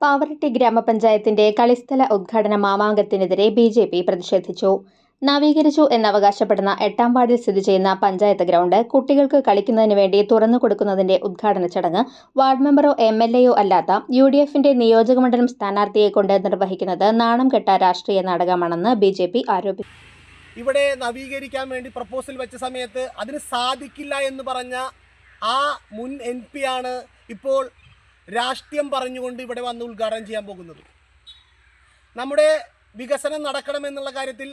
പാവറട്ടി ഗ്രാമപഞ്ചായത്തിന്റെ കളിസ്ഥല ഉദ്ഘാടന മാമാങ്കത്തിനെതിരെ ബി.ജെ.പി. പ്രതിഷേധിച്ചു. നവീകരിച്ചു എന്നവകാശപ്പെടുന്ന 8-ാം വാർഡിൽ സ്ഥിതി ചെയ്യുന്ന പഞ്ചായത്ത് ഗ്രൗണ്ട് കുട്ടികൾക്ക് കളിക്കുന്നതിന് വേണ്ടി തുറന്നുകൊടുക്കുന്നതിന്റെ ഉദ്ഘാടന ചടങ്ങ് വാർഡ് മെമ്പറോ എം.എൽ.എയോ അല്ലാത്ത യു.ഡി.എഫിന്റെ നിയോജകമണ്ഡലം സ്ഥാനാർത്ഥിയെക്കൊണ്ട് നിർവഹിക്കുന്നത് നാണംകെട്ട രാഷ്ട്രീയ നാടകമാണെന്ന് ബി.ജെ.പി. ആരോപിച്ചു. ഇവിടെ നവീകരിക്കാൻ വേണ്ടി പ്രപ്പോസൽ വെച്ച സമയത്ത് അതിന് സാധിക്കില്ല എന്ന് പറഞ്ഞ ആ മുൻ MP ആണ് ഇപ്പോൾ രാഷ്ട്രീയം പറഞ്ഞുകൊണ്ട് ഇവിടെ വന്ന് ഉദ്ഘാടനം ചെയ്യാൻ പോകുന്നത്. നമ്മുടെ വികസനം നടക്കണമെന്നുള്ള കാര്യത്തിൽ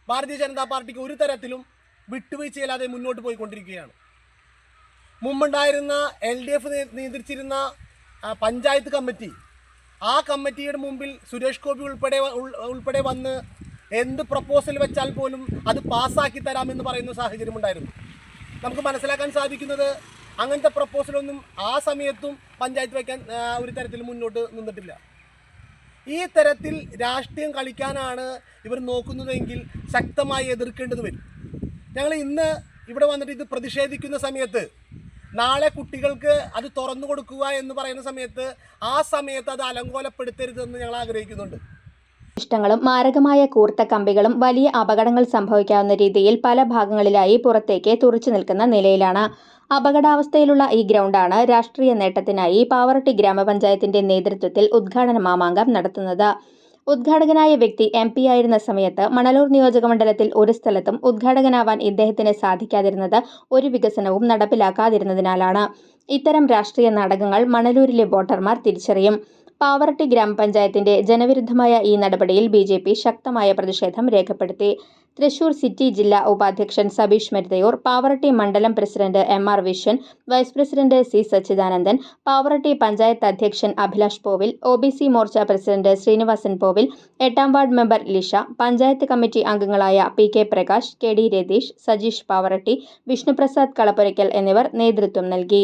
ഭാരതീയ ജനതാ പാർട്ടിക്ക് ഒരു തരത്തിലും വിട്ടുവീഴ്ചയില്ലാതെ മുന്നോട്ട് പോയിക്കൊണ്ടിരിക്കുകയാണ്. മുമ്പുണ്ടായിരുന്ന LDF നിയന്ത്രിച്ചിരുന്ന പഞ്ചായത്ത് കമ്മിറ്റി, ആ കമ്മിറ്റിയുടെ മുമ്പിൽ സുരേഷ് ഗോപി ഉൾപ്പെടെ വന്ന് എന്ത് പ്രപ്പോസൽ വെച്ചാൽ പോലും അത് പാസ്സാക്കി തരാമെന്ന് പറയുന്ന സാഹചര്യമുണ്ടായിരുന്നു. നമുക്ക് മനസ്സിലാക്കാൻ സാധിക്കുന്നത് അങ്ങനത്തെ പ്രപ്പോസലൊന്നും ആ സമയത്തും പഞ്ചായത്ത് വയ്ക്കാൻ ഒരു തരത്തിൽ മുന്നോട്ട് നിന്നിട്ടില്ല. ഈ തരത്തിൽ രാഷ്ട്രീയം കളിക്കാനാണ് ഇവർ നോക്കുന്നതെങ്കിൽ ശക്തമായി എതിർക്കേണ്ടത് വരും. ഞങ്ങൾ ഇന്ന് ഇവിടെ വന്നിട്ട് ഇത് പ്രതിഷേധിക്കുന്ന സമയത്ത് നാളെ കുട്ടികൾക്ക് അത് തുറന്നു കൊടുക്കുക എന്ന് പറയുന്ന സമയത്ത് ആ സമയത്ത് അത് അലങ്കോലപ്പെടുത്തരുതെന്ന് ഞങ്ങൾ ആഗ്രഹിക്കുന്നുണ്ട്. ഇഷ്ടങ്ങളും മാരകമായ കൂർത്ത കമ്പികളും വലിയ അപകടങ്ങൾ സംഭവിക്കാവുന്ന രീതിയിൽ പല ഭാഗങ്ങളിലായി പുറത്തേക്ക് തുറച്ചു നിൽക്കുന്ന നിലയിലാണ്. അപകടാവസ്ഥയിലുള്ള ഈ ഗ്രൗണ്ടാണ് രാഷ്ട്രീയ നേട്ടത്തിനായി പാവറട്ടി ഗ്രാമപഞ്ചായത്തിന്റെ നേതൃത്വത്തിൽ ഉദ്ഘാടന മാമാങ്കം നടത്തുന്നത്. ഉദ്ഘാടകനായ വ്യക്തി MP ആയിരുന്ന സമയത്ത് മണലൂർ നിയോജകമണ്ഡലത്തിൽ ഒരു സ്ഥലത്തും ഉദ്ഘാടകനാവാൻ ഇദ്ദേഹത്തിന് സാധിക്കാതിരുന്നത് ഒരു വികസനവും നടപ്പിലാക്കാതിരുന്നതിനാലാണ്. ഇത്തരം രാഷ്ട്രീയ നാടകങ്ങൾ മണലൂരിലെ വോട്ടർമാർ തിരിച്ചറിയും. പാവറട്ടി ഗ്രാമപഞ്ചായത്തിന്റെ ജനവിരുദ്ധമായ ഈ നടപടിയിൽ ബി.ജെ.പി. ശക്തമായ പ്രതിഷേധം രേഖപ്പെടുത്തി. തൃശൂർ സിറ്റി ജില്ലാ ഉപാധ്യക്ഷൻ സബീഷ് മരുതയൂർ, പാവറട്ടി മണ്ഡലം president M.R. Viswan, vice president C. Sachidanandan, Pavaratty panchayat അധ്യക്ഷൻ അഭിലാഷ് പോവിൽ, OBC മോർച്ച പ്രസിഡന്റ് ശ്രീനിവാസൻ പോവിൽ, 8-ാം ward member Lisha, panchayat committee അംഗങ്ങളായ P.K. പ്രകാശ്, K.D. രതീഷ്, സജീഷ് പാവറട്ടി, വിഷ്ണുപ്രസാദ് കളപ്പുരയ്ക്കൽ എന്നിവർ നേതൃത്വം നൽകി.